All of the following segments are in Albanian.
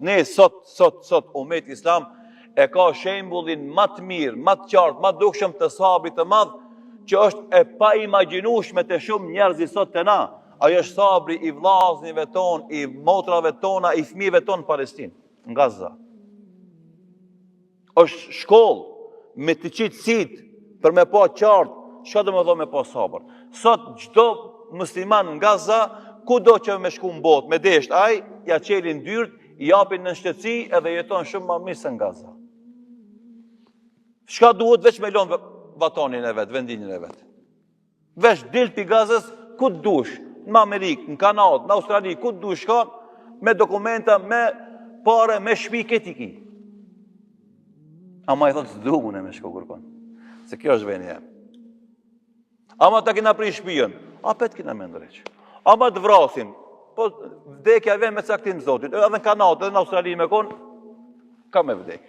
Ne sot umet islam e ka shembullin më të mirë, më të qartë, më dukshëm të sabrit të madh, që është e pa imagjinueshme të shumë njerëz sot të na. Ajo është sabri i vllaznive ton, i motrave tona, i fëmijëve ton në Palestinë, në Gaza. Është shkollë me të qitësit për me pa qartë çka do të thonë me pa sabër. Sot çdo musliman në Gaza, kudo që me shku në botë, me desht ai, ja çelin dyrt, i japin në shtetësi edhe jeton shumë më mirë se në Gaza. Çka duhet veç me lënë vatanin e vet, vendinin e vet. Veç dil pi Gazës ku dush, në Amerikë, në Kanadë, në Australi, ku dush ka, me dokumenta, me pare, me shtëpi këti ki. Ama i thotë s'du une me shko kërkon, se kjo është veni jam. Ama ta kina pri shtëpijën, a pet kina me ndreq. Ama të vrasin, po vdekja vjen me caktim Zotit, edhe në Kanadë, edhe në Australi me konë, ka me vdek.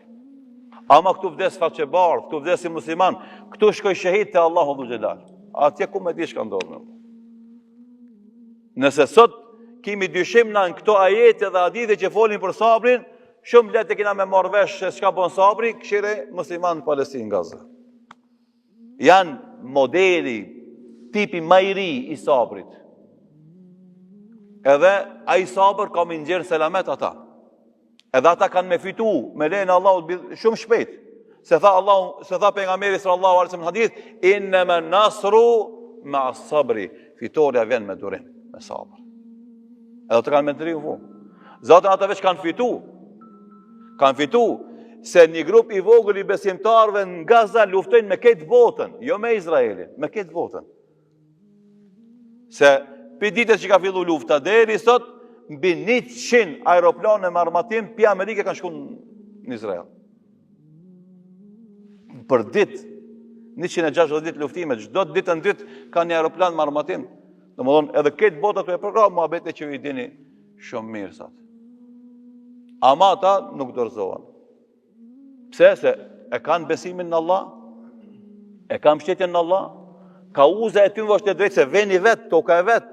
Ama këtu vdes faqebar, këtu vdes si musliman, këtu shkoj shahid të Allahu dhu gjelal. Atje ku me di shka ndodhme. Nëse sot kemi dyshim në këto ajete dhe hadithe që folin për sabrin, shumë letë e kina me marrë vesh se shka bon sabri, këshire musliman në Palestinë Gaza. Janë modeli, tipi majri i sabrit. Edhe a i sabër ka më nxjerë selamet ata. Edhe ata kanë me fitu, me lejnë Allahu shumë shpejt. Se tha pejgamberi sallallahu alaihi wasallam në hadith, innama nasru ma'a sabri. Fitoria vjen me durim, me sabër. Edhe të kanë me të riu. Zatën ata veç kanë fitu. Kanë fitu se një grup i vogël i besimtarëve në Gaza luftojnë me këtë botën, jo me Izraelin, me këtë botën. Se për ditës që ka fillu lufta deri sot, mbi 100 aeroplane me armatim pi Amerike kanë shku në Izrael. Për ditë, 160 ditë luftime, çdo ditë në ditë ka një aeroplan me armatim. Domethënë, edhe këtë botë ato e program muhabete që i dini shumë mirë sot. Ama ata nuk dorëzohen. Pse? Se e kanë besimin në Allah, e kanë mbështetjen në Allah, ka uza e tyre është e drejtë se veni vet, toka e vet.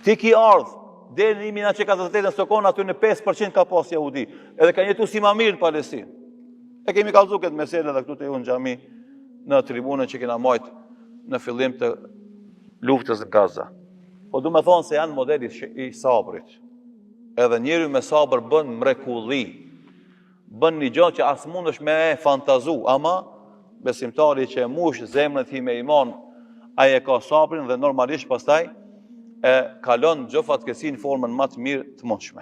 Ti ki ardh, deri në 1948 Sokon aty në 5% ka pas jehudi, edhe kanë jetu si ma mirë në Palestinë. E kemi kallzu këtë meselë edhe këtu të ju në xhami, në tribunën që kena majtë në fillim të luftës në Gaza. Po du me thonë se janë modeli i sabrit. Edhe njeri me sabër bën mrekulli, bën një gjë që as mund është me fantazu, ama besimtari që e mush zemrën e tij me iman, ai e ka sabrin dhe normalisht pastaj e kalon gjë fatkeqësi në formën më të mirë të mundshme.